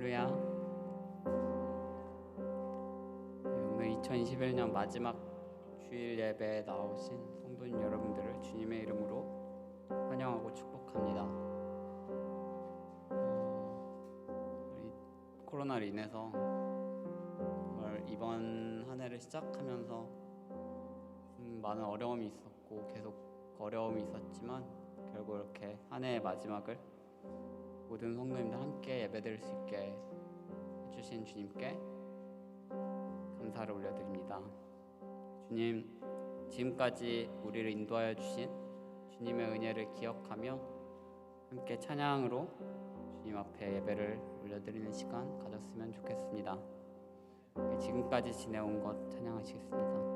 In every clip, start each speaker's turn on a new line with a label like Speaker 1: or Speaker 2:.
Speaker 1: 할렐루야. 오늘 2021년 마지막 주일 예배에 나오신 성도님 여러분들을 주님의 이름으로 환영하고 축복합니다. 코로나로 인해서 정말 이번 한 해를 시작하면서 많은 어려움이 있었고 계속 어려움이 있었지만 결국 이렇게 한 해의 마지막을 모든 성도님들 함께 예배드릴 수 있게 해주신 주님께 감사를 올려드립니다. 주님, 지금까지 우리를 인도하여 주신 주님의 은혜를 기억하며 함께 찬양으로 주님 앞에 예배를 올려드리는 시간 가졌으면 좋겠습니다. 지금까지 지내온 것 찬양하시겠습니다.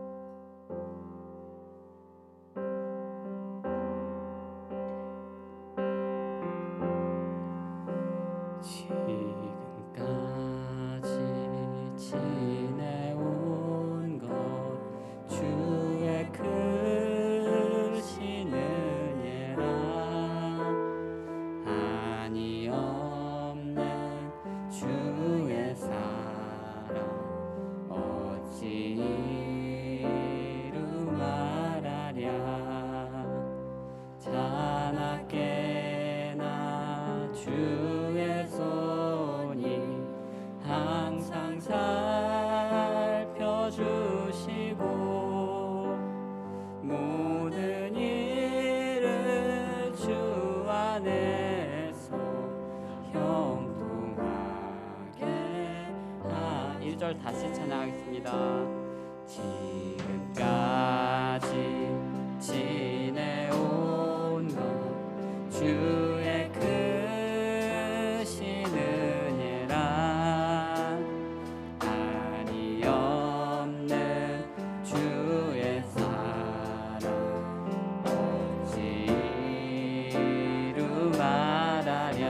Speaker 1: 모든 일을 주 안에서 형통하게 1절 다시 찬양하겠습니다. 지금까지 지내온 것 주의 크신 은혜라 한이 없는 주의 사랑 어찌로 말하랴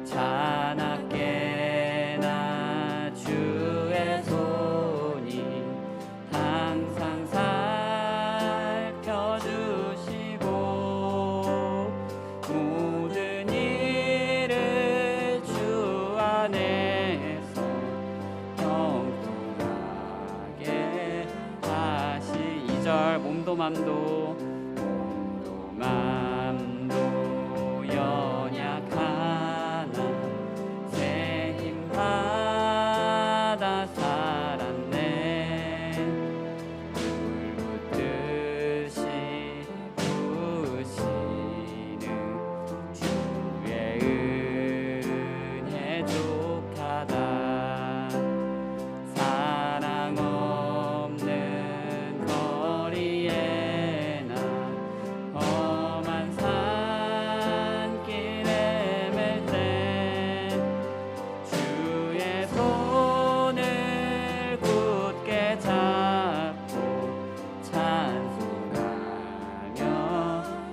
Speaker 1: 자나깨나 주의 손이 항상 살펴주시고 모든 일을 주 안에서 형통하게 하시 2절 몸도 맘도 연약하나 새 힘 받아 살았네 물 붓듯이 부으시는 주의 은혜 족하다 사랑 없는 거리에나 험한 산길에 맬 때 주의 손을 굳게 잡고 찬송하며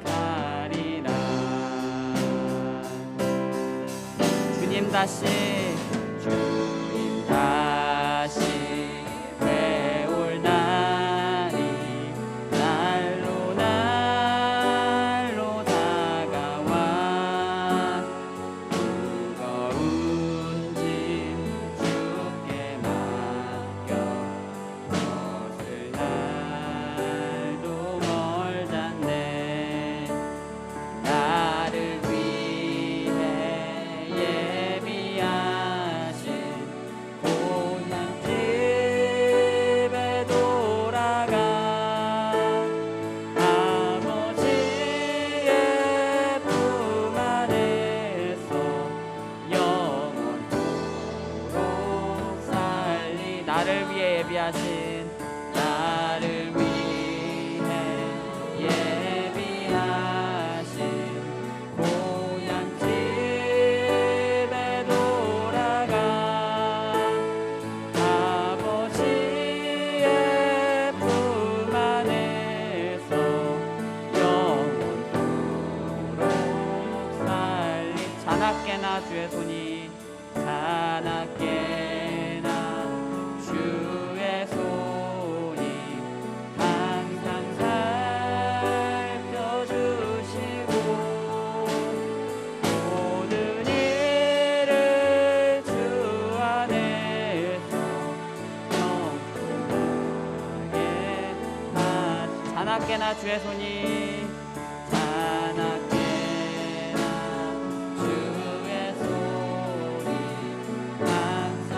Speaker 1: 가리라 주님 다시 회올 날이 날로 다가와 무거운 짐 주께 맡겨 벗을 날도 멀잖네 나를 위해 예비하신 고향집에 돌아가 아버지의 품 안에서 영원토록 살리 나를 위해 예비하신 나를 위해 예비하신 고향집에 돌아가 아버지의 품 안에서 영원토록 살리 자나깨나 주의 손이 자나깨나 주의 손이 항상 살펴주시고 모든 일을 자나깨나 주의 손이 자나깨나 주의 손이 항상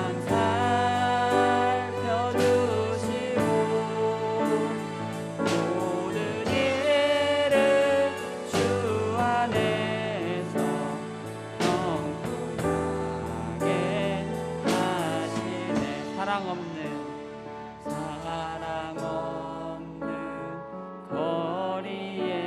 Speaker 1: 살펴주시고 모든 일을 주 안에서 경건하게 하시네. 사랑 없는 거리에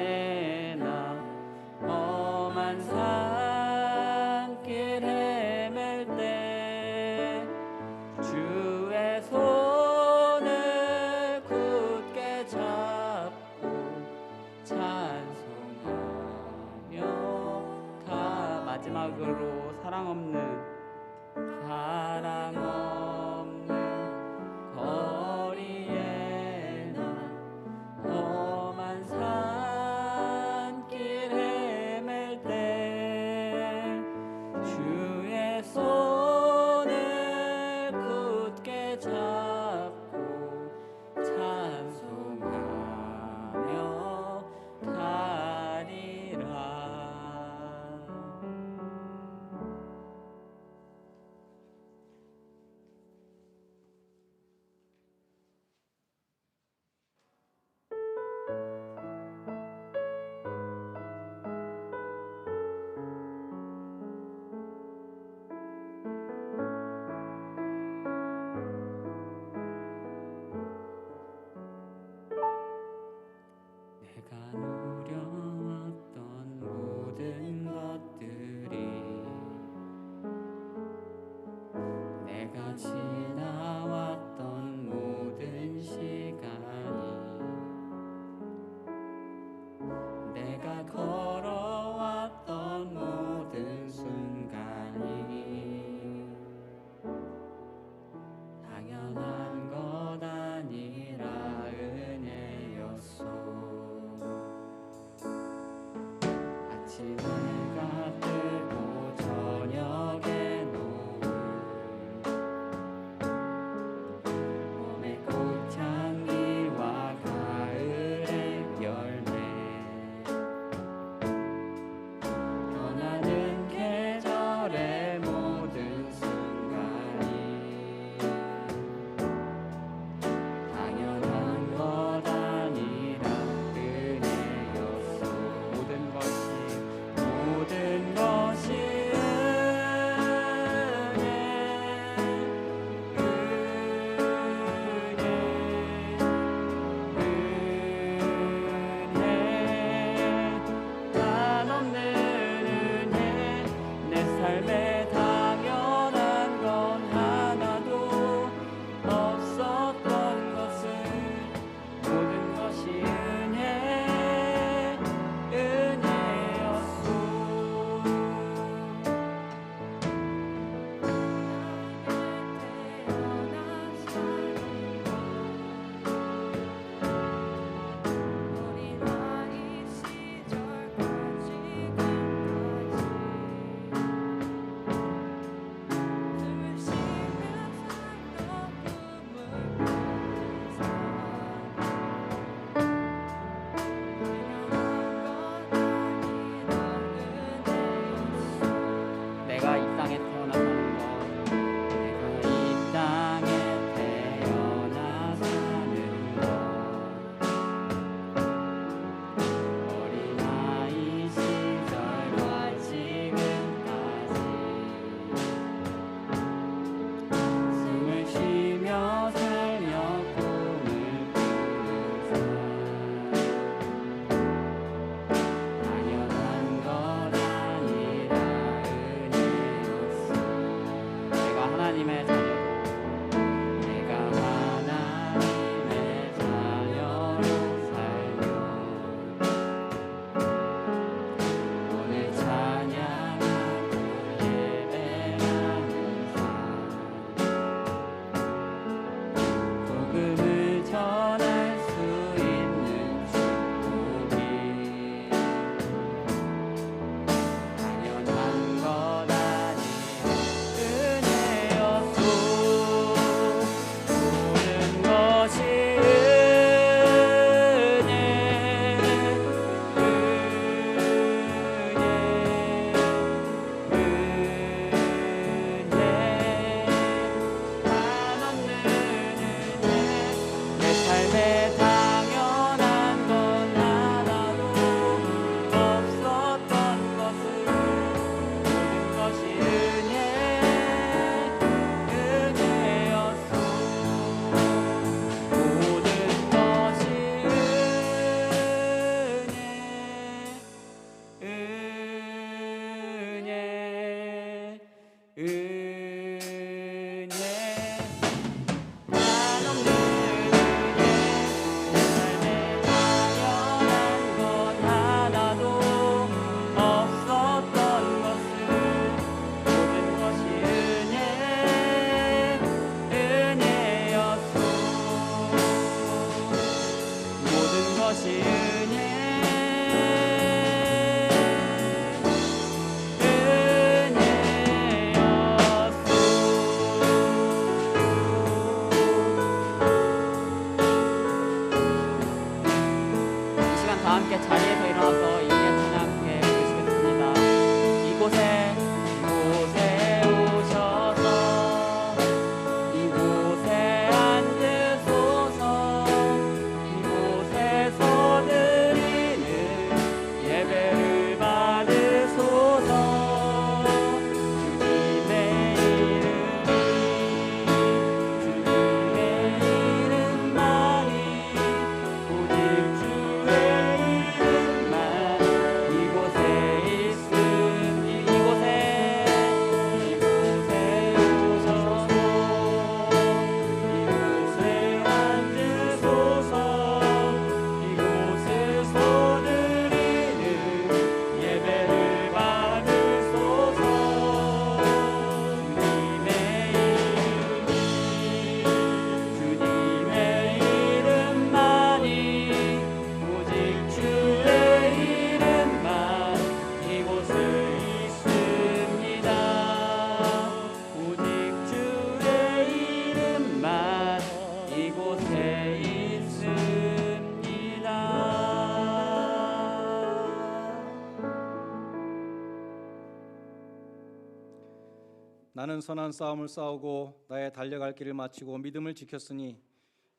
Speaker 2: 나는 선한 싸움을 싸우고 나의 달려갈 길을 마치고 믿음을 지켰으니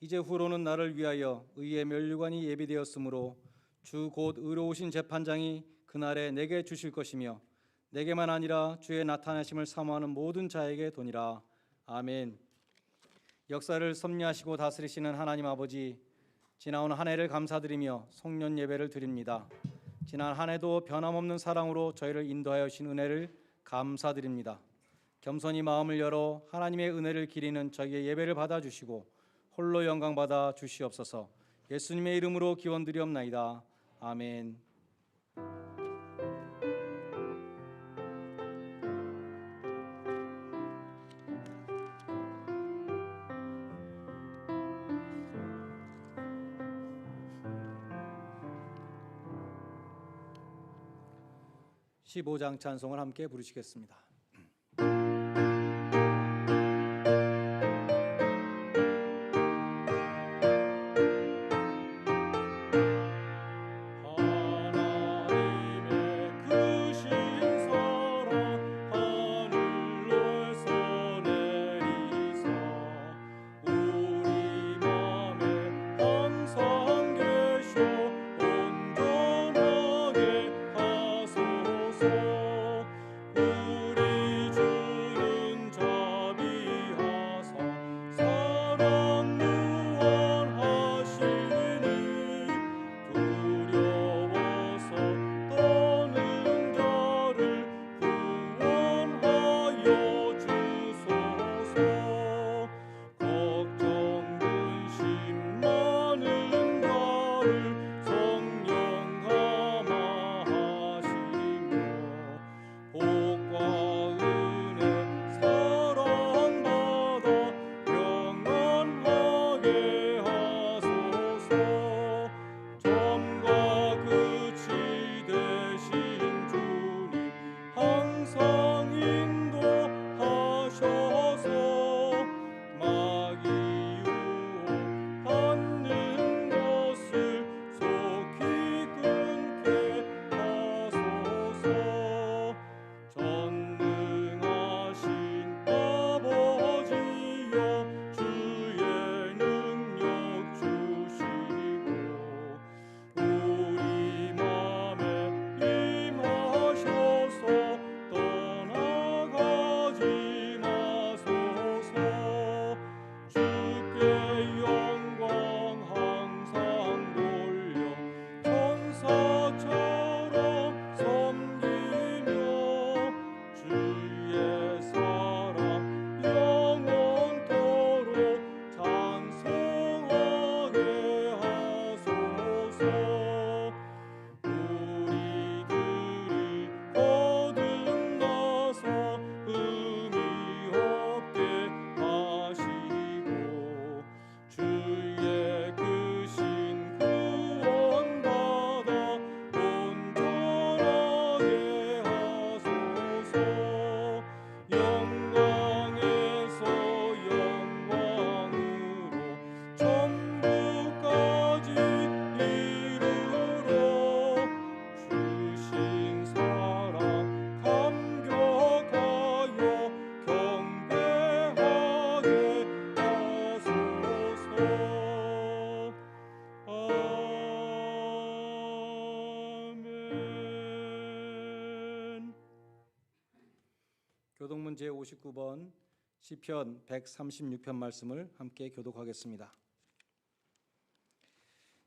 Speaker 2: 이제 후로는 나를 위하여 의의 면류관이 예비되었으므로 주 곧 의로우신 재판장이 그날에 내게 주실 것이며 내게만 아니라 주의 나타나심을 사모하는 모든 자에게 도니라. 아멘. 역사를 섭리하시고 다스리시는 하나님 아버지, 지나온 한 해를 감사드리며 송년 예배를 드립니다. 지난 한 해도 변함없는 사랑으로 저희를 인도하여 주신 은혜를 감사드립니다. 겸손히 마음을 열어 하나님의 은혜를 기리는 저희의 예배를 받아주시고 홀로 영광 받아 주시옵소서. 예수님의 이름으로 기원드리옵나이다. 아멘. (15장) 찬송을 함께 부르시겠습니다.
Speaker 3: 우리
Speaker 2: 봉독은 제59번 시편 136편 말씀을 함께 교독하겠습니다.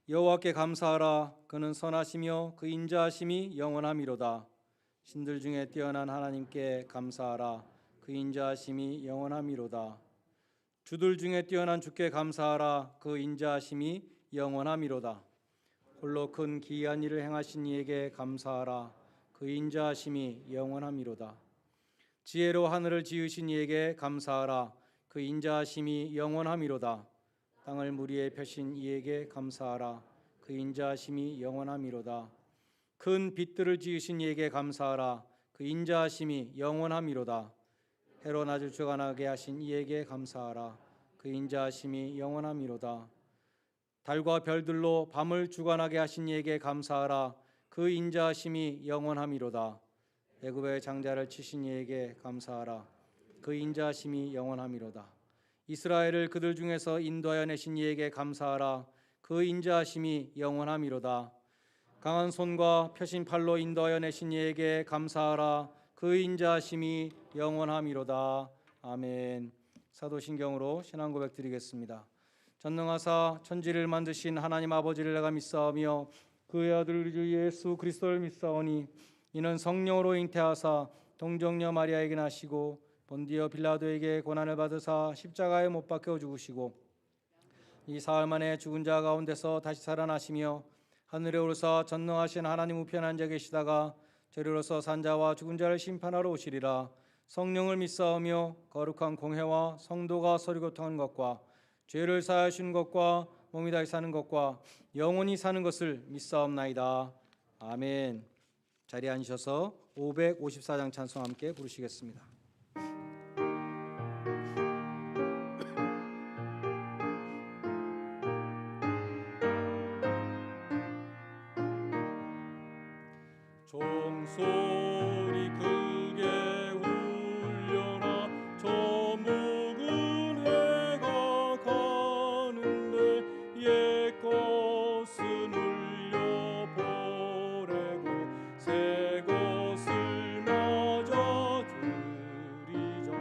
Speaker 2: 여호와께 감사하라. 그는 선하시며 그 인자하심이 영원함이로다. 신들 중에 뛰어난 하나님께 감사하라. 그 인자하심이 영원함이로다. 주들 중에 뛰어난 주께 감사하라. 그 인자하심이 영원함이로다. 홀로 큰 기이한 일을 행하신 이에게 감사하라. 그 인자하심이 영원함이로다. 지혜로 하늘을 지으신 이에게 감사하라. 그 인자하심이 영원함이로다. 땅을 물 위에 펴신 이에게 감사하라. 그 인자하심이 영원함이로다. 큰 빛들을 지으신 이에게 감사하라. 그 인자하심이 영원함이로다. 해로 낮을 주관하게 하신 이에게 감사하라. 그 인자하심이 영원함이로다. 달과 별들로 밤을 주관하게 하신 이에게 감사하라. 그 인자하심이 영원함이로다. 애굽의 장자를 치신 이에게 감사하라. 그 인자하심이 영원함이로다. 이스라엘을 그들 중에서 인도하여 내신 이에게 감사하라. 그 인자하심이 영원함이로다. 강한 손과 펴신 팔로 인도하여 내신 이에게 감사하라. 그 인자하심이 영원함이로다. 아멘. 사도신경으로 신앙 고백 드리겠습니다. 전능하사 천지를 만드신 하나님 아버지를 내가 믿사오며 그의 아들 우리 주 예수 그리스도를 믿사오니 이는 성령으로 잉태하사 동정녀 마리아에게 나시고 본디오 빌라도에게 고난을 받으사 십자가에 못 박혀 죽으시고 이 사흘 만에 죽은 자 가운데서 다시 살아나시며 하늘에 오르사 전능하신 하나님 우편에 앉아 계시다가 저리로서 산자와 죽은 자를 심판하러 오시리라. 성령을 믿사오며 거룩한 공회와 성도가 서로 교통하는 것과 죄를 사하여 주는 것과 몸이 다시 사는 것과 영원히 사는 것을 믿사옵나이다. 아멘. 자리에 앉으셔서 554장 찬송 함께 부르시겠습니다. 종소리 크게 울려라. 저 묵은 해가 가는데 옛 것은 울려보내고 새 것을 맞아 들이자.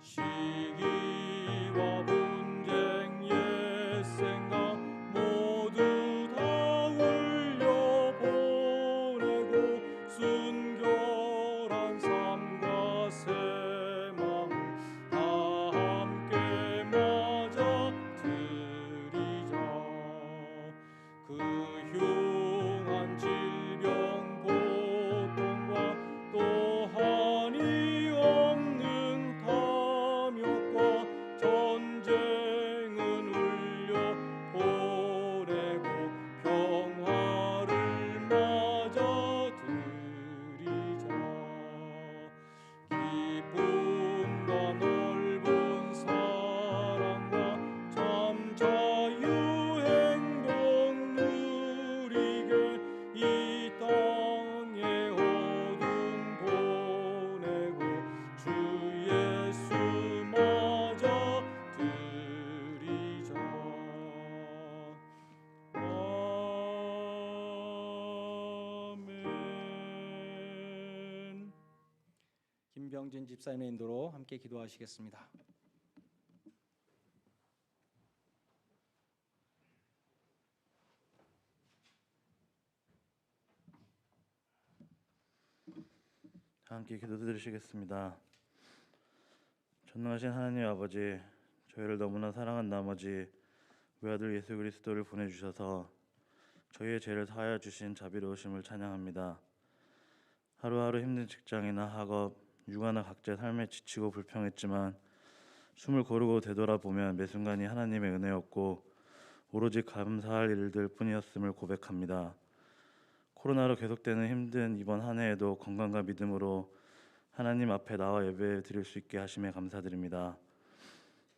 Speaker 2: 시기와 분쟁 옛 생각 모두 다 울려보내고 순결한 삶과 새 마음 다 함께 맞아 들이자. 그 흉한 질병 고통과 또한이 없는 탐욕과 전쟁은 울려 보내고 평화를 맞아 들이자. 기쁨과 넓은 사랑과 참 자유 행복 누리게 이 땅의 어둠 보내고 주 예수 맞아 들이자. 아멘. 김병진 집사님의 인도로 함께 기도하시겠습니다.
Speaker 3: 함께 기도드리시겠습니다. 전능하신 하나님 아버지, 저희를 너무나 사랑한 나머지 외아들 예수 그리스도를 보내주셔서 저희의 죄를 사하여 주신 자비로우심을 찬양합니다. 하루하루 힘든 직장이나 학업, 육아나 각자의 삶에 지치고 불평했지만 숨을 고르고 되돌아보면 매 순간이 하나님의 은혜였고 오로지 감사할 일들 뿐이었음을 고백합니다. 코로나로 계속되는 힘든 이번 한 해에도 건강과 믿음으로 하나님 앞에 나와 예배 드릴 수 있게 하심에 감사드립니다.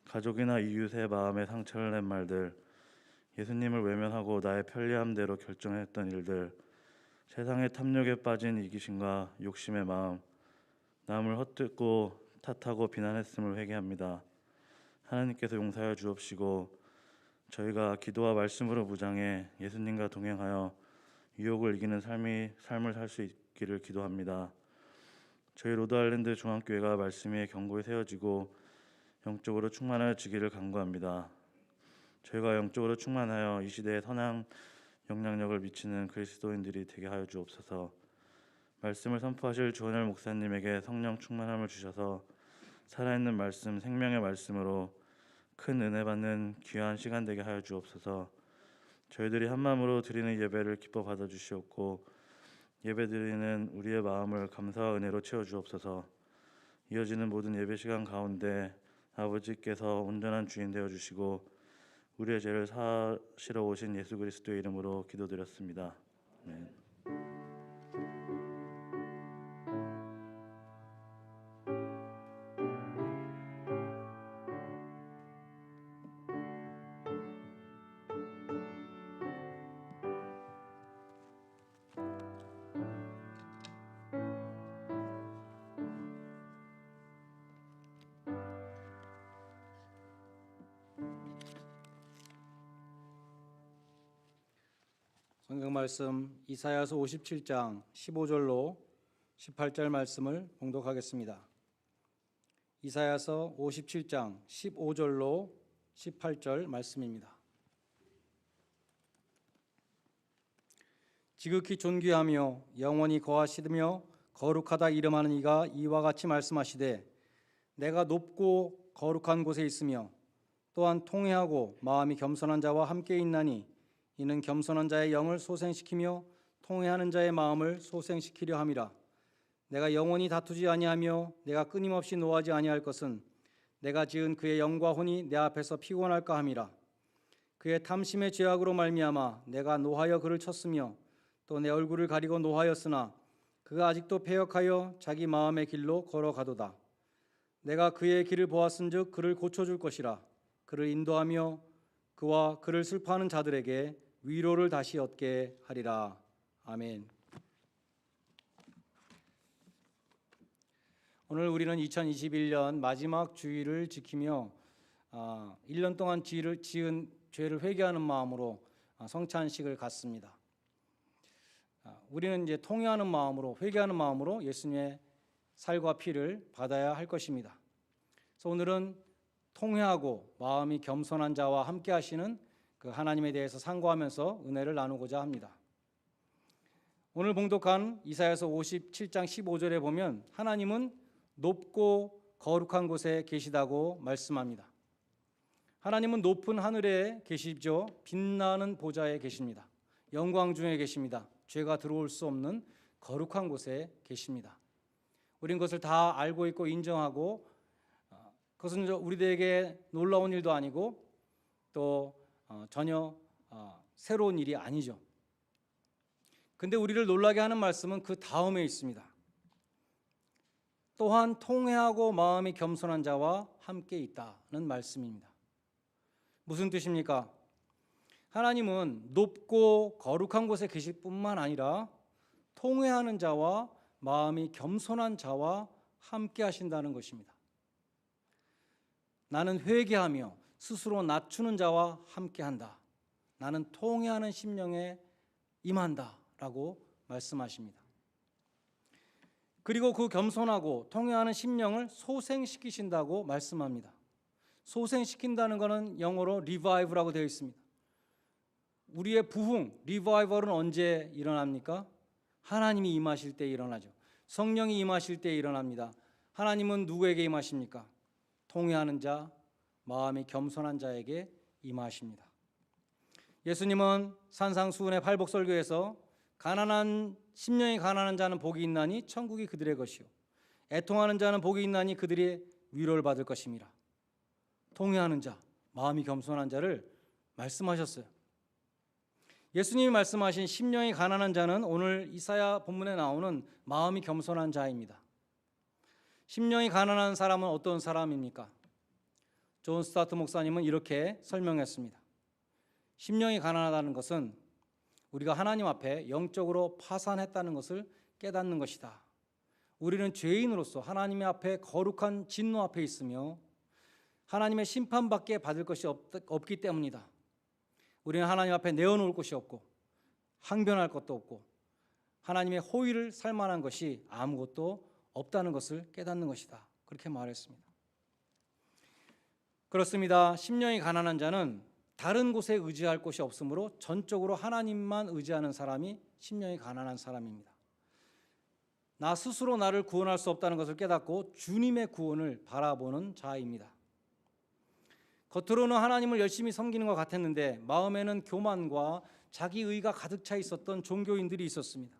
Speaker 3: 가족이나 이웃의 마음에 상처를 낸 말들, 예수님을 외면하고 나의 편리함대로 결정했던 일들, 세상의 탐욕에 빠진 이기심과 욕심의 마음, 남을 헛되고 탓하고 비난했음을 회개합니다. 하나님께서 용서하여 주옵시고 저희가 기도와 말씀으로 무장해 예수님과 동행하여 유혹을 이기는 삶을 살 수 있기를 기도합니다. 저희 로드아일랜드 중앙교회가 말씀 위에 견고히 세워지고 영적으로 충만해지기를 간구합니다. 저희가 영적으로 충만하여 이 시대에 선한 영향력을 미치는 그리스도인들이 되게 하여 주옵소서. 말씀을 선포하실 주원열 목사님에게 성령 충만함을 주셔서 살아있는 말씀, 생명의 말씀으로 큰 은혜 받는 귀한 시간 되게 하여 주옵소서. 저희들이 한 마음으로 드리는 예배를 기뻐 받아 주시옵고 예배 드리는 우리의 마음을 감사와 은혜로 채워 주옵소서. 이어지는 모든 예배 시간 가운데 아버지께서 온전한 주인 되어 주시고 우리의 죄를 사하시러 오신 예수 그리스도의 이름으로 기도드렸습니다. 아멘.
Speaker 2: 성경 말씀 이사야서 57장 15절로 18절 말씀을 봉독하겠습니다. 이사야서 57장 15절로 18절 말씀입니다. 지극히 존귀하며 영원히 거하시며 거룩하다 이름하는 이가 이와 같이 말씀하시되 내가 높고 거룩한 곳에 있으며 또한 통회하고 마음이 겸손한 자와 함께 있나니 이는 겸손한 자의 영을 소생시키며 통회하는 자의 마음을 소생시키려 함이라. 내가 영원히 다투지 아니하며 내가 끊임없이 노하지 아니할 것은 내가 지은 그의 영과 혼이 내 앞에서 피곤할까 함이라. 그의 탐심의 죄악으로 말미암아 내가 노하여 그를 쳤으며 또 내 얼굴을 가리고 노하였으나 그가 아직도 패역하여 자기 마음의 길로 걸어가도다. 내가 그의 길을 보았은즉 그를 고쳐줄 것이라. 그를 인도하며 그와 그를 슬퍼하는 자들에게 위로를 다시 얻게 하리라. 아멘. 오늘 우리는 2021년 마지막 주일을 지키며 1년 동안 지은 죄를 회개하는 마음으로 성찬식을 갖습니다. 우리는 이제 통회하는 마음으로, 회개하는 마음으로 예수님의 살과 피를 받아야 할 것입니다. 그래서 오늘은 통회하고 마음이 겸손한 자와 함께 하시는 그 하나님에 대해서 상고하면서 은혜를 나누고자 합니다. 오늘 봉독한 이사야서 57장 15절에 보면 하나님은 높고 거룩한 곳에 계시다고 말씀합니다. 하나님은 높은 하늘에 계시죠. 빛나는 보좌에 계십니다. 영광 중에 계십니다. 죄가 들어올 수 없는 거룩한 곳에 계십니다. 우린 그것을 다 알고 있고 인정하고 그것은 우리들에게 놀라운 일도 아니고 또 전혀 새로운 일이 아니죠. 근데 우리를 놀라게 하는 말씀은 그 다음에 있습니다. 또한 통회하고 마음이 겸손한 자와 함께 있다는 말씀입니다. 무슨 뜻입니까? 하나님은 높고 거룩한 곳에 계실 뿐만 아니라 통회하는 자와 마음이 겸손한 자와 함께 하신다는 것입니다. 나는 회개하며 스스로 낮추는 자와 함께한다. 나는 통회하는 심령에 임한다 라고 말씀하십니다. 그리고 그 겸손하고 통회하는 심령을 소생시키신다고 말씀합니다. 소생시킨다는 것은 영어로 revive라고 되어 있습니다. 우리의 부흥, 리바이벌은 언제 일어납니까? 하나님이 임하실 때 일어나죠. 성령이 임하실 때 일어납니다. 하나님은 누구에게 임하십니까? 통회하는 자, 마음이 겸손한 자에게 임하십니다. 예수님은 산상수훈의 팔복설교에서 가난한 심령이 가난한 자는 복이 있나니 천국이 그들의 것이요 애통하는 자는 복이 있나니 그들이 위로를 받을 것임이라. 통회하는 자, 마음이 겸손한 자를 말씀하셨어요. 예수님이 말씀하신 심령이 가난한 자는 오늘 이사야 본문에 나오는 마음이 겸손한 자입니다. 심령이 가난한 사람은 어떤 사람입니까? 존 스타트 목사님은 이렇게 설명했습니다. 심령이 가난하다는 것은 우리가 하나님 앞에 영적으로 파산했다는 것을 깨닫는 것이다. 우리는 죄인으로서 하나님 앞에 거룩한 진노 앞에 있으며 하나님의 심판밖에 받을 것이 없기 때문이다. 우리는 하나님 앞에 내어놓을 곳이 없고 항변할 것도 없고 하나님의 호의를 살 만한 것이 아무것도 없다는 것을 깨닫는 것이다. 그렇게 말했습니다. 그렇습니다. 심령이 가난한 자는 다른 곳에 의지할 곳이 없으므로 전적으로 하나님만 의지하는 사람이 심령이 가난한 사람입니다. 나 스스로 나를 구원할 수 없다는 것을 깨닫고 주님의 구원을 바라보는 자입니다. 겉으로는 하나님을 열심히 섬기는 것 같았는데 마음에는 교만과 자기의가 가득 차 있었던 종교인들이 있었습니다.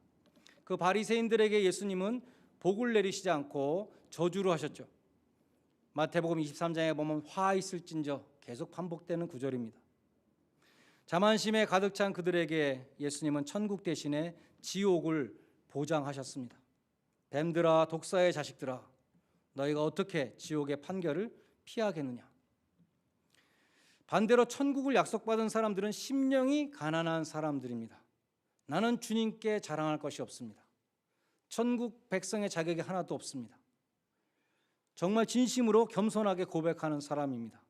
Speaker 2: 그 바리새인들에게 예수님은 복을 내리시지 않고 저주를 하셨죠. 마태복음 23장에 보면 화 있을진저 계속 반복되는 구절입니다. 자만심에 가득 찬 그들에게 예수님은 천국 대신에 지옥을 보장하셨습니다. 뱀들아 독사의 자식들아 너희가 어떻게 지옥의 판결을 피하겠느냐. 반대로 천국을 약속받은 사람들은 심령이 가난한 사람들입니다. 나는 주님께 자랑할 것이 없습니다. 천국 백성의 자격이 하나도 없습니다. 정말 진심으로 겸손하게 고백하는 사람입니다.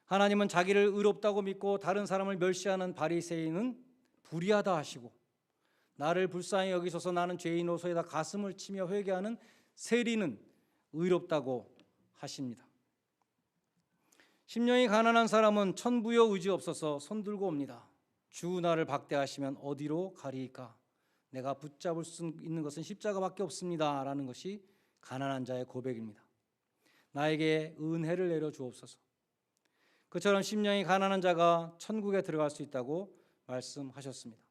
Speaker 2: 하나님은 자기를 의롭다고 믿고 다른 사람을 멸시하는 바리새인은 불의하다 하시고 나를 불쌍히 여기소서 나는 죄인으로소이다 가슴을 치며 회개하는 세리는 의롭다고 하십니다. 심령이 가난한 사람은 천부여 의지 없어서 손들고 옵니다. 주 나를 박대하시면 어디로 가리이까? 내가 붙잡을 수 있는 것은 십자가밖에 없습니다. 라는 것이 가난한 자의 고백입니다. 나에게 은혜를 내려 주옵소서. 그처럼 심령이 가난한 자가 천국에 들어갈 수 있다고 말씀하셨습니다.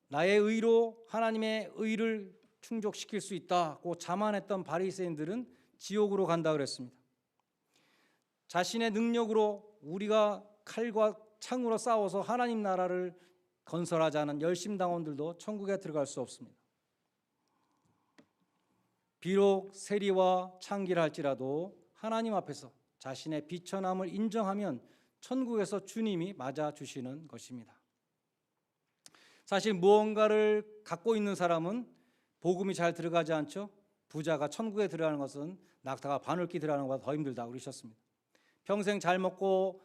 Speaker 2: 나의 의로 하나님의 의를 충족시킬 수 있다고 자만했던 바리새인들은 지옥으로 간다 그랬습니다. 자신의 능력으로 우리가 칼과 창으로 싸워서 하나님 나라를 건설하자는 열심당원들도 천국에 들어갈 수 없습니다. 비록 세리와 창기를 할지라도 하나님 앞에서 자신의 비천함을 인정하면 천국에서 주님이 맞아주시는 것입니다. 사실 무언가를 갖고 있는 사람은 복음이 잘 들어가지 않죠. 부자가 천국에 들어가는 것은 낙타가 바늘기 들어가는 것보다 더 힘들다고 그러셨습니다. 평생 잘 먹고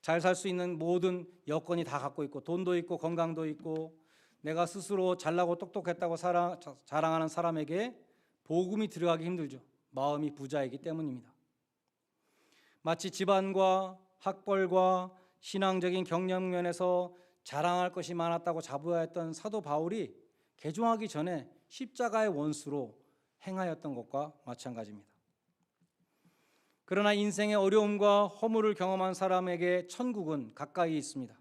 Speaker 2: 잘 살 수 있는 모든 여건이 다 갖고 있고 돈도 있고 건강도 있고 내가 스스로 잘나고 똑똑했다고 자랑하는 사람에게 복음이 들어가기 힘들죠. 마음이 부자이기 때문입니다. 마치 집안과 학벌과 신앙적인 경력면에서 자랑할 것이 많았다고 자부하였던 사도 바울이 개종하기 전에 십자가의 원수로 행하였던 것과 마찬가지입니다. 그러나 인생의 어려움과 허물을 경험한 사람에게 천국은 가까이 있습니다.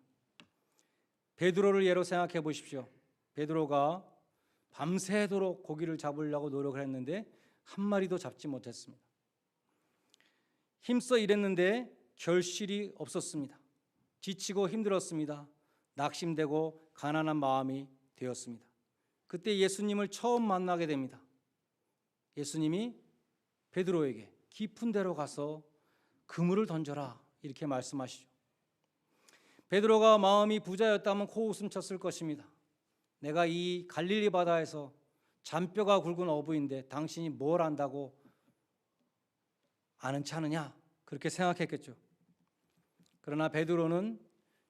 Speaker 2: 베드로를 예로 생각해 보십시오. 베드로가 밤새도록 고기를 잡으려고 노력을 했는데 한 마리도 잡지 못했습니다. 힘써 일했는데 결실이 없었습니다. 지치고 힘들었습니다. 낙심되고 가난한 마음이 되었습니다. 그때 예수님을 처음 만나게 됩니다. 예수님이 베드로에게 깊은 데로 가서 그물을 던져라 이렇게 말씀하시죠. 베드로가 마음이 부자였다면 코웃음 쳤을 것입니다. 내가 이 갈릴리 바다에서 잔뼈가 굵은 어부인데 당신이 뭘 안다고 아는 체 하느냐 그렇게 생각했겠죠. 그러나 베드로는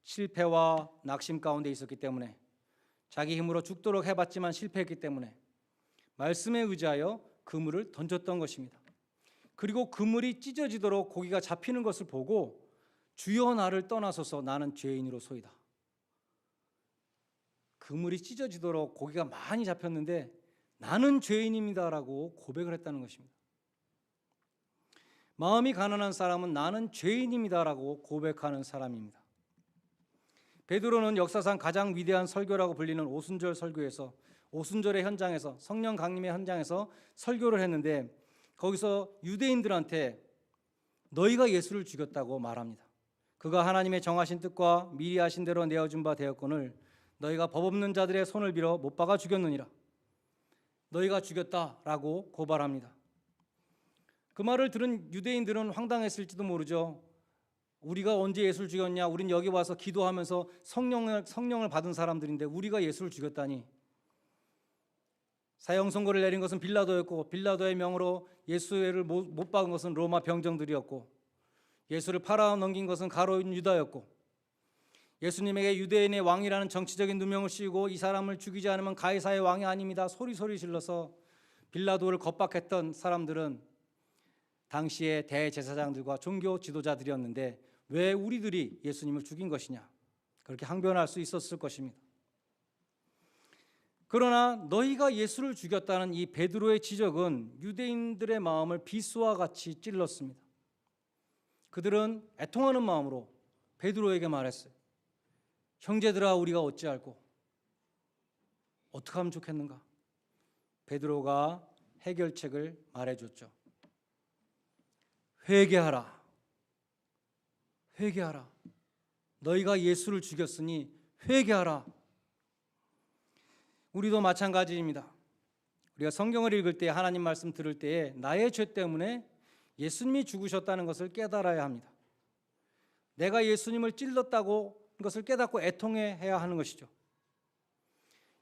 Speaker 2: 실패와 낙심 가운데 있었기 때문에 자기 힘으로 죽도록 해봤지만 실패했기 때문에 말씀에 의지하여 그물을 던졌던 것입니다. 그리고 그물이 찢어지도록 고기가 잡히는 것을 보고 주여 나를 떠나소서 나는 죄인으로소이다. 그물이 찢어지도록 고기가 많이 잡혔는데 나는 죄인입니다라고 고백을 했다는 것입니다. 마음이 가난한 사람은 나는 죄인입니다라고 고백하는 사람입니다. 베드로는 역사상 가장 위대한 설교라고 불리는 오순절 설교에서 오순절의 현장에서 성령 강림의 현장에서 설교를 했는데 거기서 유대인들한테 너희가 예수를 죽였다고 말합니다. 그가 하나님의 정하신 뜻과 미리 하신 대로 내어준 바 되었거늘 너희가 법 없는 자들의 손을 빌어 못 박아 죽였느니라. 너희가 죽였다라고 고발합니다. 그 말을 들은 유대인들은 황당했을지도 모르죠. 우리가 언제 예수를 죽였냐? 우린 여기 와서 기도하면서 성령을 받은 사람들인데 우리가 예수를 죽였다니. 사형 선고를 내린 것은 빌라도였고 빌라도의 명으로 예수를 못 박은 것은 로마 병정들이었고 예수를 팔아 넘긴 것은 가로인 유다였고 예수님에게 유대인의 왕이라는 정치적인 누명을 씌우고 이 사람을 죽이지 않으면 가이사의 왕이 아닙니다. 소리소리 질러서 빌라도를 겁박했던 사람들은 당시의 대제사장들과 종교 지도자들이었는데 왜 우리들이 예수님을 죽인 것이냐, 그렇게 항변할 수 있었을 것입니다. 그러나 너희가 예수를 죽였다는 이 베드로의 지적은 유대인들의 마음을 비수와 같이 찔렀습니다. 그들은 애통하는 마음으로 베드로에게 말했어요. 형제들아, 우리가 어찌할꼬? 어떻게 하면 좋겠는가? 베드로가 해결책을 말해줬죠. 회개하라. 회개하라. 너희가 예수를 죽였으니 회개하라. 우리도 마찬가지입니다. 우리가 성경을 읽을 때, 하나님 말씀 들을 때에 나의 죄 때문에 예수님이 죽으셨다는 것을 깨달아야 합니다. 내가 예수님을 찔렀다고 것을 깨닫고 애통해야 하는 것이죠.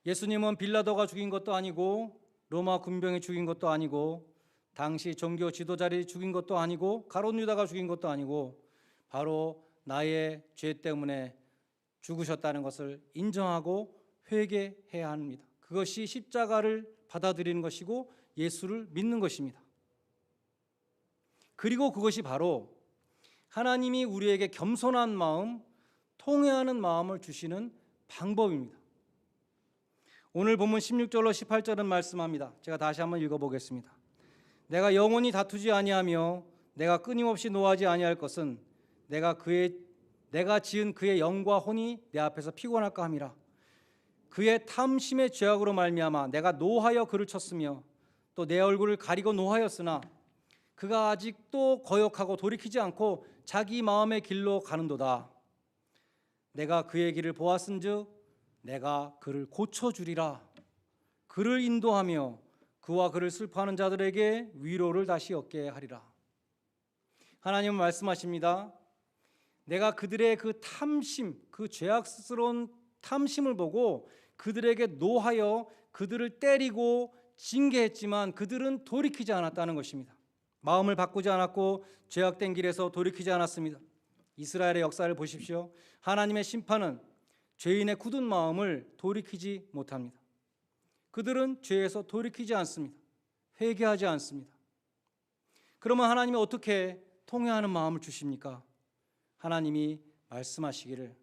Speaker 2: 예수님은 빌라도가 죽인 것도 아니고 로마 군병이 죽인 것도 아니고 당시 종교 지도자들이 죽인 것도 아니고 가룟 유다가 죽인 것도 아니고 바로 나의 죄 때문에 죽으셨다는 것을 인정하고 회개해야 합니다. 그것이 십자가를 받아들이는 것이고 예수를 믿는 것입니다. 그리고 그것이 바로 하나님이 우리에게 겸손한 마음, 통회하는 마음을 주시는 방법입니다. 오늘 본문 16절로 18절은 말씀합니다. 제가 다시 한번 읽어보겠습니다. 내가 영원히 다투지 아니하며 내가 끊임없이 노하지 아니할 것은 내가 지은 그의 영과 혼이 내 앞에서 피곤할까 함이라. 그의 탐심의 죄악으로 말미암아 내가 노하여 그를 쳤으며 또 내 얼굴을 가리고 노하였으나 그가 아직도 거역하고 돌이키지 않고 자기 마음의 길로 가는도다. 내가 그의 길을 보았은즉 내가 그를 고쳐주리라. 그를 인도하며 그와 그를 슬퍼하는 자들에게 위로를 다시 얻게 하리라. 하나님은 말씀하십니다. 내가 그들의 그 탐심, 그 죄악스러운 탐심을 보고 그들에게 노하여 그들을 때리고 징계했지만 그들은 돌이키지 않았다는 것입니다. 마음을 바꾸지 않았고 죄악된 길에서 돌이키지 않았습니다. 이스라엘의 역사를 보십시오. 하나님의 심판은 죄인의 굳은 마음을 돌이키지 못합니다. 그들은 죄에서 돌이키지 않습니다. 회개하지 않습니다. 그러면 하나님이 어떻게 통회하는 마음을 주십니까? 하나님이 말씀하시기를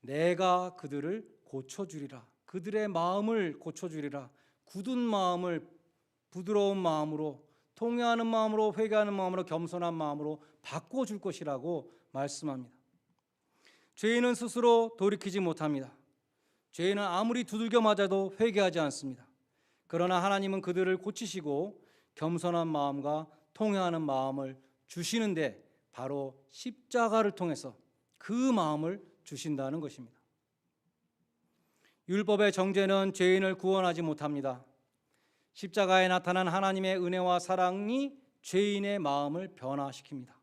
Speaker 2: 내가 그들을 고쳐주리라. 그들의 마음을 고쳐주리라. 굳은 마음을 부드러운 마음으로, 통회하는 마음으로, 회개하는 마음으로, 겸손한 마음으로 바꿔줄 것이라고 말씀합니다. 죄인은 스스로 돌이키지 못합니다. 죄인은 아무리 두들겨 맞아도 회개하지 않습니다. 그러나 하나님은 그들을 고치시고 겸손한 마음과 통회하는 마음을 주시는데 바로 십자가를 통해서 그 마음을 주신다는 것입니다. 율법의 정죄는 죄인을 구원하지 못합니다. 십자가에 나타난 하나님의 은혜와 사랑이 죄인의 마음을 변화시킵니다.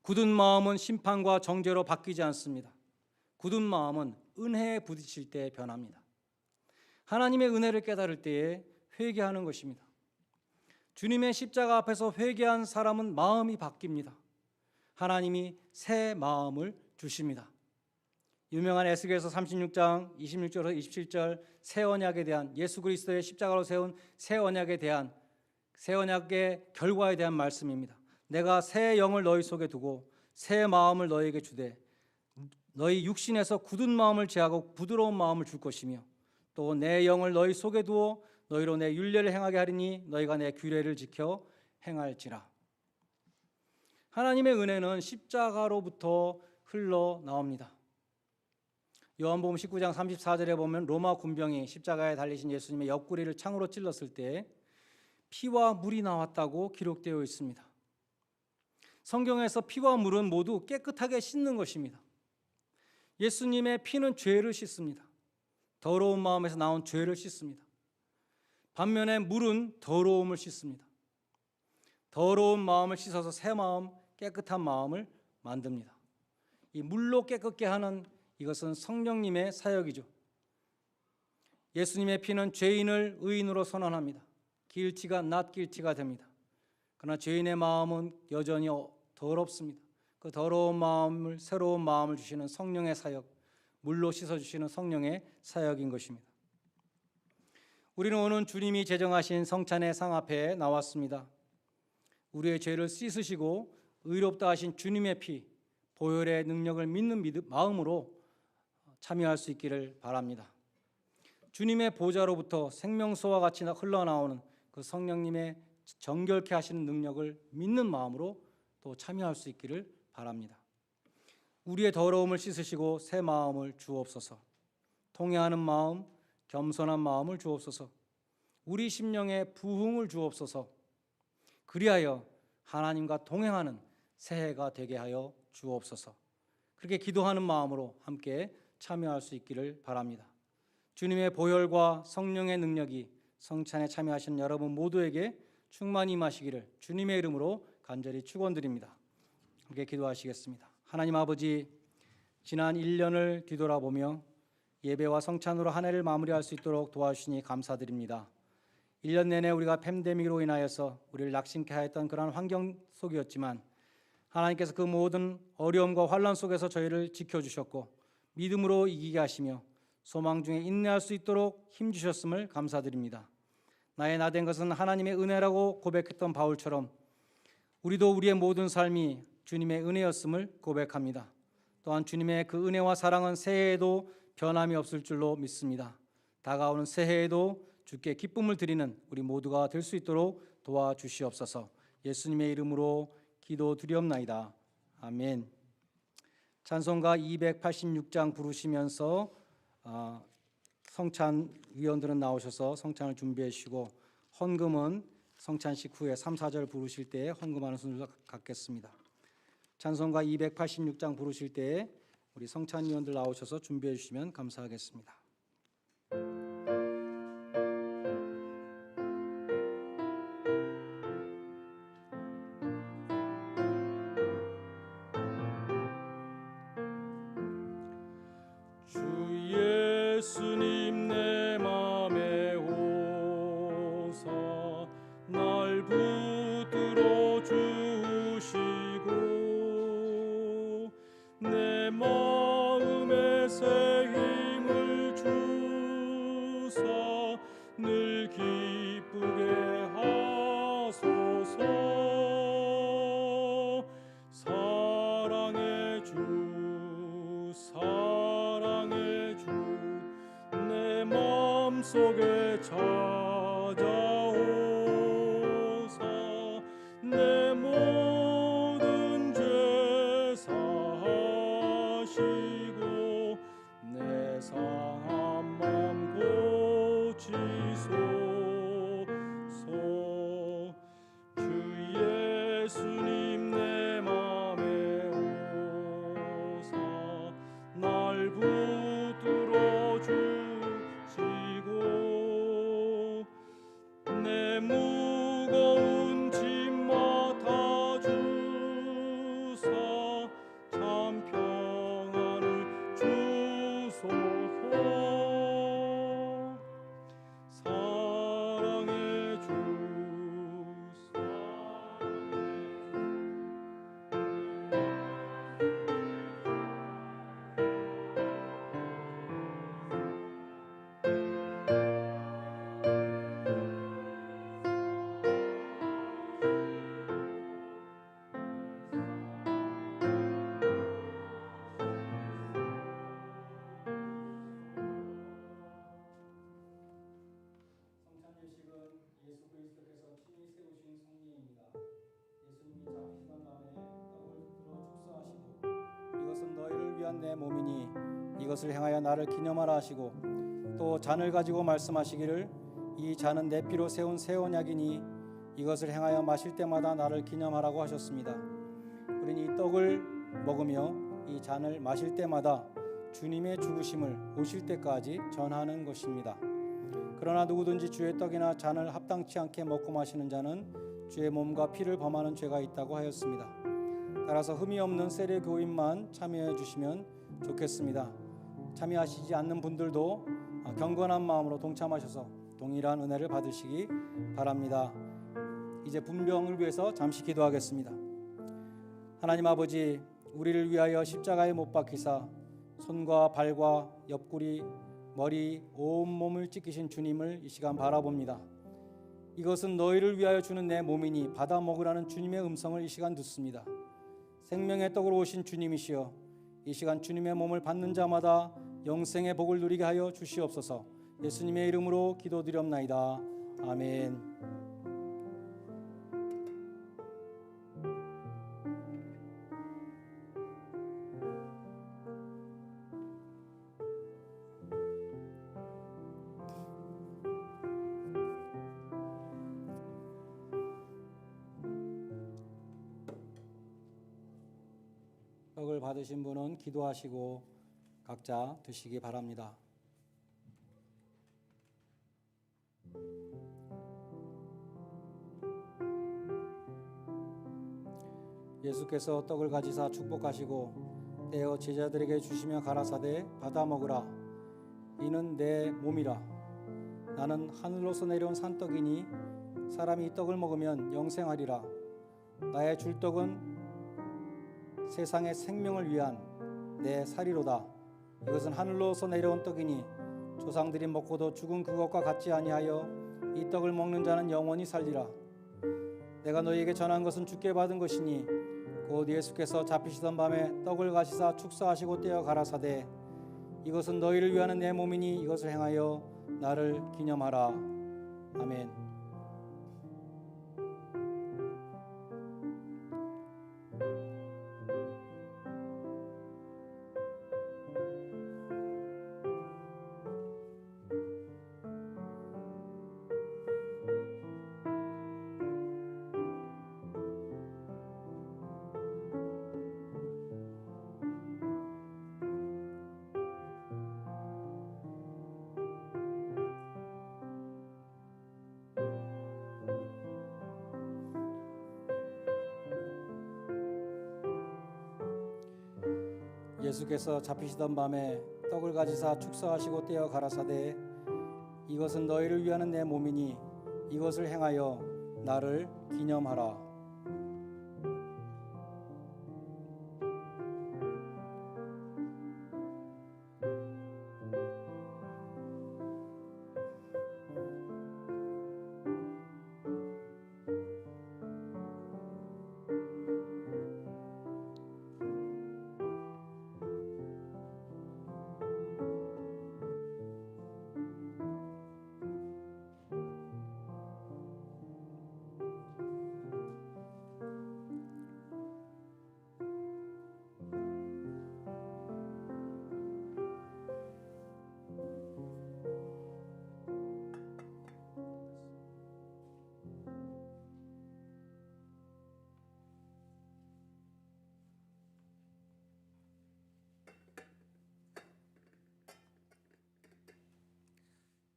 Speaker 2: 굳은 마음은 심판과 정죄로 바뀌지 않습니다. 굳은 마음은 은혜에 부딪힐 때 변합니다. 하나님의 은혜를 깨달을 때에 회개하는 것입니다. 주님의 십자가 앞에서 회개한 사람은 마음이 바뀝니다. 하나님이 새 마음을 주십니다. 유명한 에스겔서 36장 26절에서 27절 새 언약에 대한, 예수 그리스도의 십자가로 세운 새 언약에 대한, 새 언약의 결과에 대한 말씀입니다. 내가 새 영을 너희 속에 두고 새 마음을 너희에게 주되 너희 육신에서 굳은 마음을 제하고 부드러운 마음을 줄 것이며 또 내 영을 너희 속에 두어 너희로 내 율례를 행하게 하리니 너희가 내 규례를 지켜 행할지라. 하나님의 은혜는 십자가로부터 흘러나옵니다. 요한복음 19장 34절에 보면 로마 군병이 십자가에 달리신 예수님의 옆구리를 창으로 찔렀을 때 피와 물이 나왔다고 기록되어 있습니다. 성경에서 피와 물은 모두 깨끗하게 씻는 것입니다. 예수님의 피는 죄를 씻습니다. 더러운 마음에서 나온 죄를 씻습니다. 반면에 물은 더러움을 씻습니다. 더러운 마음을 씻어서 새 마음, 깨끗한 마음을 만듭니다. 이 물로 깨끗게 하는 이것은 성령님의 사역이죠. 예수님의 피는 죄인을 의인으로 선언합니다. 길티가 not guilty가 됩니다. 그러나 죄인의 마음은 여전히 더럽습니다. 그 더러운 마음을, 새로운 마음을 주시는 성령의 사역, 물로 씻어주시는 성령의 사역인 것입니다. 우리는 오늘 주님이 제정하신 성찬의 상 앞에 나왔습니다. 우리의 죄를 씻으시고 의롭다 하신 주님의 피, 보혈의 능력을 믿는 마음으로 참여할 수 있기를 바랍니다. 주님의 보좌로부터 생명수와 같이 흘러나오는 그 성령님의 정결케 하시는 능력을 믿는 마음으로 또 참여할 수 있기를 바랍니다. 우리의 더러움을 씻으시고 새 마음을 주옵소서. 통회하는 마음, 겸손한 마음을 주옵소서. 우리 심령에 부흥을 주옵소서. 그리하여 하나님과 동행하는 새해가 되게 하여 주옵소서. 그렇게 기도하는 마음으로 함께 참여할 수 있기를 바랍니다. 주님의 보혈과 성령의 능력이 성찬에 참여하신 여러분 모두에게 충만히 임하시기를 주님의 이름으로 간절히 축원드립니다. 함께 기도하시겠습니다. 하나님 아버지, 지난 1년을 뒤돌아보며 예배와 성찬으로 한 해를 마무리할 수 있도록 도와주시니 감사드립니다. 1년 내내 우리가 팬데믹으로 인하여서 우리를 낙심케 하였던 그러한 환경 속이었지만 하나님께서 그 모든 어려움과 환난 속에서 저희를 지켜주셨고 믿음으로 이기게 하시며 소망 중에 인내할 수 있도록 힘주셨음을 감사드립니다. 나의 나된 것은 하나님의 은혜라고 고백했던 바울처럼 우리도 우리의 모든 삶이 주님의 은혜였음을 고백합니다. 또한 주님의 그 은혜와 사랑은 새해에도 변함이 없을 줄로 믿습니다. 다가오는 새해에도 주께 기쁨을 드리는 우리 모두가 될 수 있도록 도와주시옵소서. 예수님의 이름으로 기도드리옵나이다. 아멘. 찬송가 286장 부르시면서 성찬위원들은 나오셔서 성찬을 준비해 주시고 헌금은 성찬식 후에 3, 4절 부르실 때에 헌금하는 순서를 갖겠습니다. 찬송가 286장 부르실 때에 우리 성찬위원들 나오셔서 준비해 주시면 감사하겠습니다.
Speaker 4: 예수님 내 맘에 오사 날 붙들어 주시고 내 마음에 새 힘을 주사 늘 기쁘게 하소서. 사랑의 주 내 마음속에 찾아오사 내 모든 죄 사하시고 내 상한 맘 고치소서. 주 예수님 내 맘에 오사 날 붙들어 주시고 내 무거운 짐 맡아 주사 참 평안을 주소서. 사랑의 주
Speaker 2: 성찬예식은 예수 그리스도께서 친히 세우신 성례입니다. 예수님이 잡히시던 밤에 떡을 들어 축사하시고 이것은 너희를 위한 내 몸이니 이것을 행하여 나를 기념하라 하시고 또 잔을 가지고 말씀하시기를 이 잔은 내 피로 세운 새 언약이니 이것을 행하여 마실 때마다 나를 기념하라고 하셨습니다. 우리는 이 떡을 먹으며 이 잔을 마실 때마다 주님의 죽으심을 오실 때까지 전하는 것입니다. 그러나 누구든지 주의 떡이나 잔을 합당치 않게 먹고 마시는 자는 주의 몸과 피를 범하는 죄가 있다고 하였습니다. 따라서 흠이 없는 세례 교인만 참여해 주시면 좋겠습니다. 참여하시지 않는 분들도 경건한 마음으로 동참하셔서 동일한 은혜를 받으시기 바랍니다. 이제 분병을 위해서 잠시 기도하겠습니다. 하나님 아버지, 우리를 위하여 십자가에 못 박히사 손과 발과 옆구리 머리 온 몸을 찢기신 주님을 이 시간 바라봅니다. 이것은 너희를 위하여 주는 내 몸이니 받아 먹으라는 주님의 음성을 이 시간 듣습니다. 생명의 떡으로 오신 주님이시여, 이 시간 주님의 몸을 받는 자마다 영생의 복을 누리게 하여 주시옵소서. 예수님의 이름으로 기도드렸나이다. 아멘. 떡을 받으신 분은 기도하시고 각자 드시기 바랍니다. 예수께서 떡을 가지사 축복하시고 떼어 제자들에게 주시며 가라사대 받아 먹으라. 이는 내 몸이라. 나는 하늘로서 내려온 산떡이니 사람이 이 떡을 먹으면 영생하리라. 나의 줄 떡은 세상의 생명을 위한 내 살이로다. 이것은 하늘로서 내려온 떡이니 조상들이 먹고도 죽은 그것과 같지 아니하여 이 떡을 먹는 자는 영원히 살리라. 내가 너희에게 전한 것은 주께 받은 것이니 곧 예수께서 잡히시던 밤에 떡을 가시사 축사하시고 떼어 가라사대 이것은 너희를 위하는 내 몸이니 이것을 행하여 나를 기념하라. 아멘. 예수께서 잡히시던 밤에 떡을 가지사 축사하시고 떼어 가라사대 이것은 너희를 위하는 내 몸이니 이것을 행하여 나를 기념하라.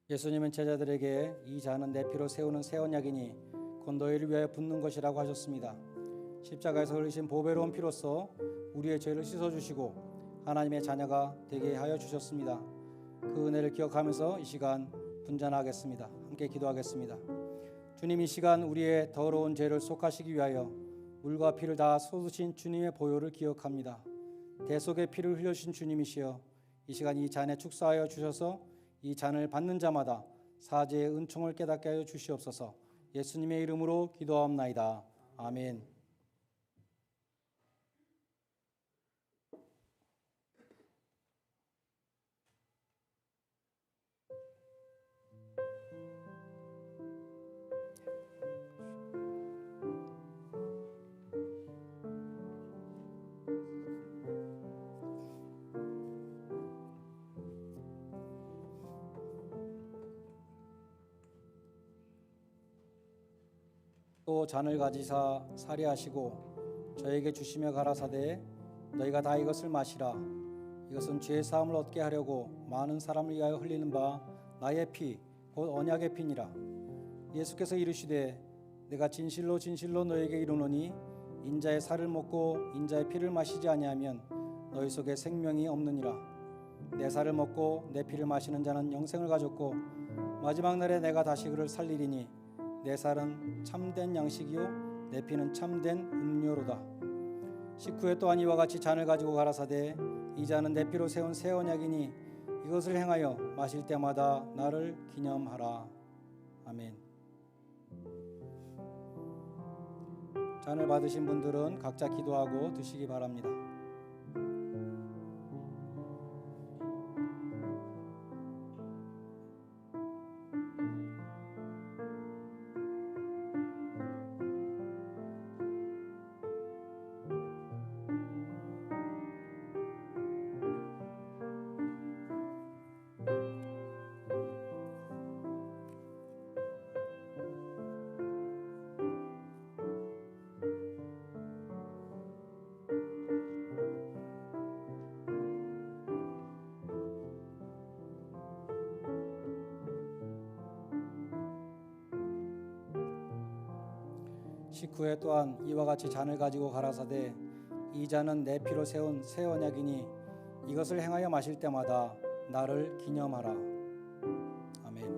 Speaker 2: 예수님은 제자들에게 이 잔은 내 피로 세우는 새 언약이니 곧 너희를 위하여 붓는 것이라고 하셨습니다. 십자가에서 흘리신 보배로운 피로써 우리의 죄를 씻어주시고 하나님의 자녀가 되게 하여 주셨습니다. 그 은혜를 기억하면서 이 시간 분잔하겠습니다. 함께 기도하겠습니다. 주님, 이 시간 우리의 더러운 죄를 속하시기 위하여 물과 피를 다 쏟으신 주님의 보혈을 기억합니다. 대속의 피를 흘려주신 주님이시여, 이 시간 이 잔에 축사하여 주셔서 이 잔을 받는 자마다 사죄의 은총을 깨닫게 하여 주시옵소서. 예수님의 이름으로 기도하옵나이다. 아멘. 또 잔을 가지사 살해하시고 저에게 주시며 가라사대 너희가 다 이것을 마시라. 이것은 죄 사함을 얻게 하려고 많은 사람을 위하여 흘리는 바 나의 피 곧 언약의 피니라. 예수께서 이르시되 내가 진실로 진실로 너희에게 이르노니 인자의 살을 먹고 인자의 피를 마시지 아니하면 너희 속에 생명이 없느니라. 내 살을 먹고 내 피를 마시는 자는 영생을 가졌고 마지막 날에 내가 다시 그를 살리리니 내 살은 참된 양식이요 내 피는 참된 음료로다. 식후에 또한 이와 같이 잔을 가지고 가라사대 이 잔은 내 피로 세운 새 언약이니 이것을 행하여 마실 때마다 나를 기념하라. 아멘. 잔을 받으신 분들은 각자 기도하고 드시기 바랍니다. 식후에 또한 이와 같이 잔을 가지고 가라사대 이 잔은 내 피로 세운 새 언약이니 이것을 행하여 마실 때마다 나를 기념하라. 아멘.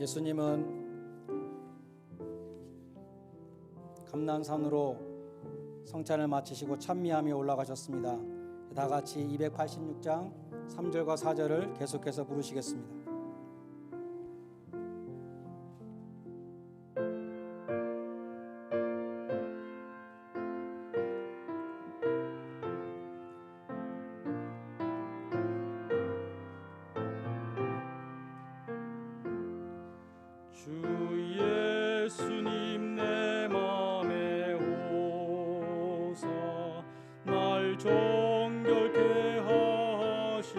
Speaker 2: 예수님은 감난산으로 성찬을 마치시고 찬미하며 올라가셨습니다. 다 같이 286장 3절과 4절을 계속해서 부르시겠습니다.
Speaker 4: 주 예수님 내 맘에 오사 날 정결케 하시고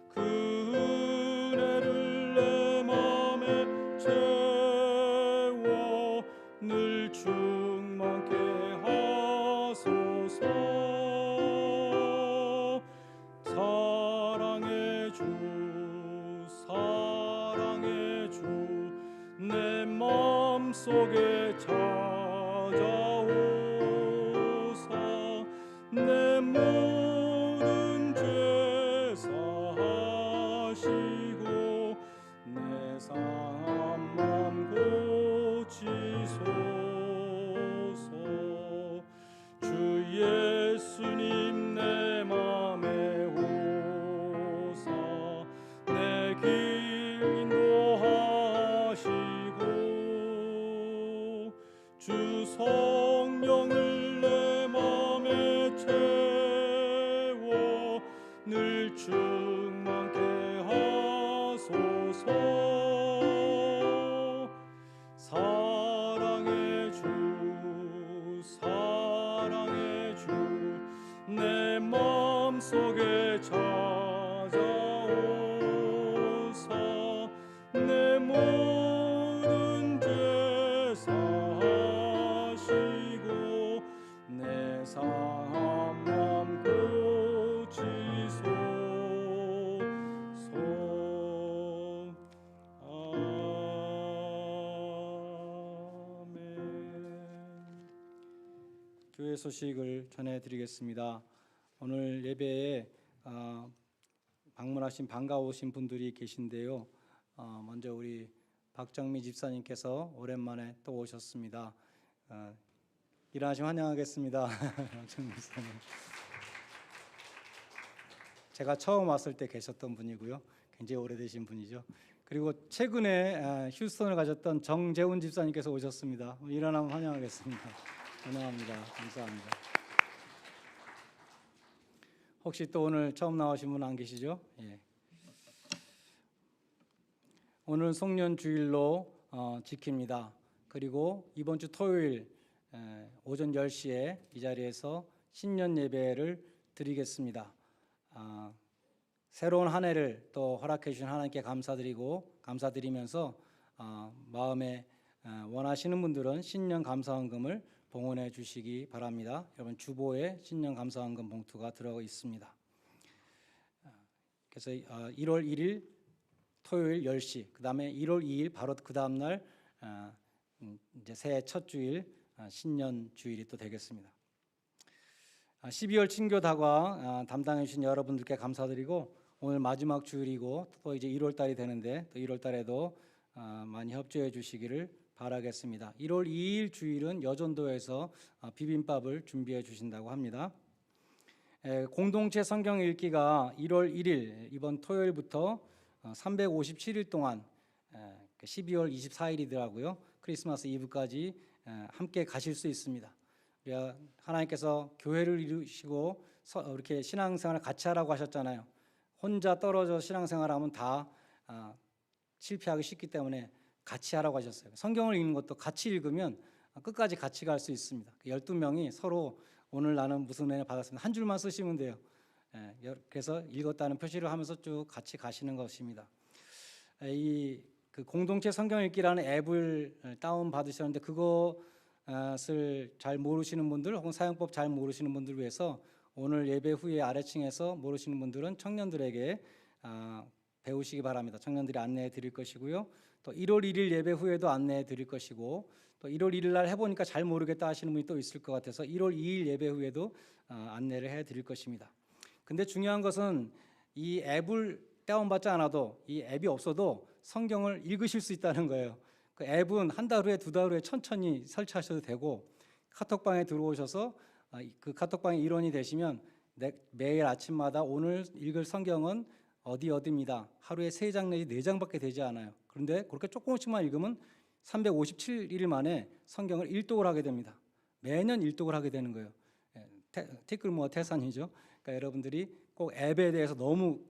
Speaker 4: 그 은혜를 내 맘에 채워 늘 충만케 하소서. 사랑의 주 사랑의 주 내 맘속에 찾아오사 내 모든 죄 사하시고 내 상한 맘 고치소서. 주 예수님 내 맘에 오사 내 길 인도하시고 주 성령을 내 맘에 채워 늘 충만케 하소서. 사랑의 주 사랑의 주 내 맘속에 찾아오사 내 모든 죄 사하시고 내 상한 맘 고치소서. 아멘.
Speaker 2: 교회 소식을 전해드리겠습니다. 오늘 예배에 방문하신 반가우신 분들이 계신데요. 먼저 우리 박정미 집사님께서 오랜만에 또 오셨습니다. 일어나시면 환영하겠습니다. 박정미 집사님. 제가 처음 왔을 때 계셨던 분이고요. 굉장히 오래되신 분이죠. 그리고 최근에 휴스턴을 가셨던 정재훈 집사님께서 오셨습니다. 일어나면 환영하겠습니다. 환영합니다. 감사합니다. 혹시 또 오늘 처음 나오신 분 안 계시죠? 예. 오늘 송년 주일로 지킵니다. 그리고 이번 주 토요일 오전 10시에 이 자리에서 신년 예배를 드리겠습니다. 새로운 한 해를 또 허락해 주신 하나님께 감사드리면서 마음에 원하시는 분들은 신년 감사헌금을 봉헌해 주시기 바랍니다. 여러분 주보에 신년 감사헌금 봉투가 들어가 있습니다. 그래서 1월 1일 토요일 10시, 그 다음에 1월 2일 바로 그 다음 날 이제 새해 첫 주일 신년 주일이 또 되겠습니다. 12월 친교 다과 담당해 주신 여러분들께 감사드리고 오늘 마지막 주일이고 또 이제 1월 달이 되는데 또 1월 달에도 많이 협조해 주시기를 바라겠습니다. 1월 2일 주일은 여전도에서 비빔밥을 준비해 주신다고 합니다. 공동체 성경 읽기가 1월 1일 이번 토요일부터 357일 동안 12월 24일이더라고요. 크리스마스 이브까지 함께 가실 수 있습니다. 하나님께서 교회를 이루시고 이렇게 신앙생활을 같이 하라고 하셨잖아요. 혼자 떨어져 신앙생활하면 다 실패하기 쉽기 때문에 같이 하라고 하셨어요. 성경을 읽는 것도 같이 읽으면 끝까지 같이 갈 수 있습니다. 12명이 서로 오늘 나는 무슨 은혜 받았습니다. 한 줄만 쓰시면 돼요. 그래서 읽었다는 표시를 하면서 쭉 같이 가시는 것입니다. 그 공동체 성경 읽기라는 앱을 다운 받으셨는데 그것을 잘 모르시는 분들 혹은 사용법 잘 모르시는 분들 위해서 오늘 예배 후에 아래층에서 모르시는 분들은 청년들에게 배우시기 바랍니다. 청년들이 안내해 드릴 것이고요. 또 1월 1일 예배 후에도 안내해 드릴 것이고 또 1월 1일 날 해보니까 잘 모르겠다 하시는 분이 또 있을 것 같아서 1월 2일 예배 후에도 안내를 해 드릴 것입니다. 근데 중요한 것은 이 앱을 다운받지 않아도 이 앱이 없어도 성경을 읽으실 수 있다는 거예요. 그 앱은 한 달 후에 두 달 후에 천천히 설치하셔도 되고 카톡방에 들어오셔서 그 카톡방의 일원이 되시면 매일 아침마다 오늘 읽을 성경은 어디입니다. 하루에 3장 내지 4장밖에 되지 않아요. 그런데 그렇게 조금씩만 읽으면 357일 만에 성경을 일독을 하게 됩니다. 매년 일독을 하게 되는 거예요. 티끌모아 태산이죠. 그러니까 여러분들이 꼭 앱에 대해서 너무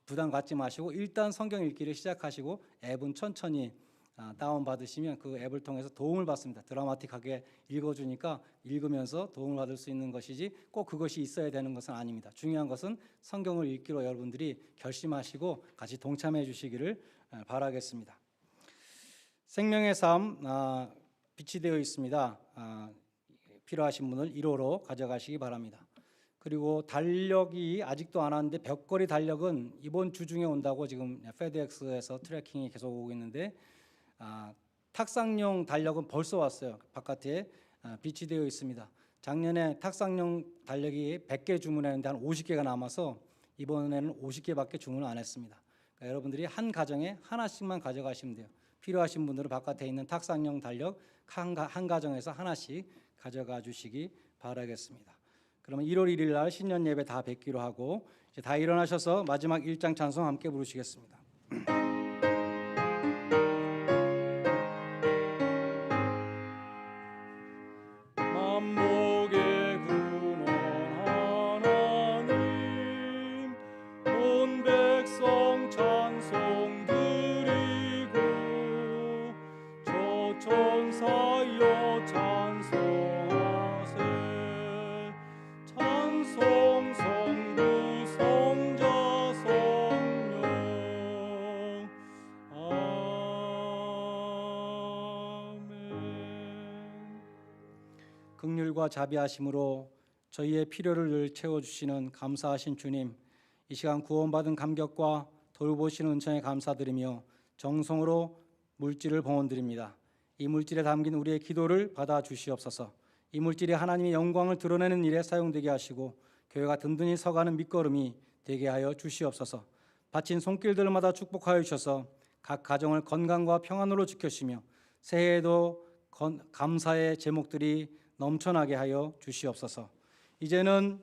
Speaker 2: 부담 갖지 마시고 일단 성경 읽기를 시작하시고 앱은 천천히 다운받으시면 그 앱을 통해서 도움을 받습니다. 드라마틱하게 읽어주니까 읽으면서 도움을 받을 수 있는 것이지 꼭 그것이 있어야 되는 것은 아닙니다. 중요한 것은 성경을 읽기로 여러분들이 결심하시고 같이 동참해 주시기를 바라겠습니다. 생명의 삶 빛이 되어 있습니다. 필요하신 분을 1호로 가져가시기 바랍니다. 그리고 달력이 아직도 안 왔는데 벽걸이 달력은 이번 주 중에 온다고 지금 페드엑스에서 트래킹이 계속 오고 있는데 탁상용 달력은 벌써 왔어요. 바깥에 비치되어 있습니다. 작년에 탁상용 달력이 100개 주문했는데 한 50개가 남아서 이번에는 50개밖에 주문을 안 했습니다. 그러니까 여러분들이 한 가정에 하나씩만 가져가시면 돼요. 필요하신 분들은 바깥에 있는 탁상용 달력 한 가정에서 하나씩 가져가 주시기 바라겠습니다. 그러면 1월 1일 날 신년 예배 다 뵙기로 하고 이제 다 일어나셔서 마지막 1장 찬송 함께 부르시겠습니다.
Speaker 4: 만복의 근원 하나님 온 백성 찬송 드리고 저 천사여 찬송하세 찬송 성부 성자 성령 아멘.
Speaker 2: 긍휼과 자비하심으로 저희의 필요를 늘 채워주시는 감사하신 주님, 이 시간 구원받은 감격과 돌보시는 은총에 감사드리며 정성으로 물질을 봉헌드립니다. 이 물질에 담긴 우리의 기도를 받아 주시옵소서. 이 물질이 하나님의 영광을 드러내는 일에 사용되게 하시고 교회가 든든히 서가는 밑거름이 되게 하여 주시옵소서. 바친 손길들마다 축복하여 주셔서 각 가정을 건강과 평안으로 지켜주시며 새해에도 감사의 제목들이 넘쳐나게 하여 주시옵소서. 이제는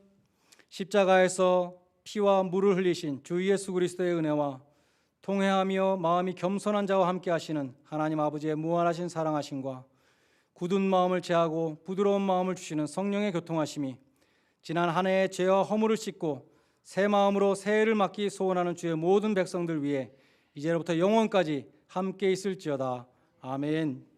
Speaker 2: 십자가에서 피와 물을 흘리신 주 예수 그리스도의 은혜와 통회하며 마음이 겸손한 자와 함께 하시는 하나님 아버지의 무한하신 사랑하심과 굳은 마음을 제하고 부드러운 마음을 주시는 성령의 교통하심이 지난 한 해의 죄와 허물을 씻고 새 마음으로 새해를 맞기 소원하는 주의 모든 백성들 위해 이제로부터 영원까지 함께 있을지어다. 아멘.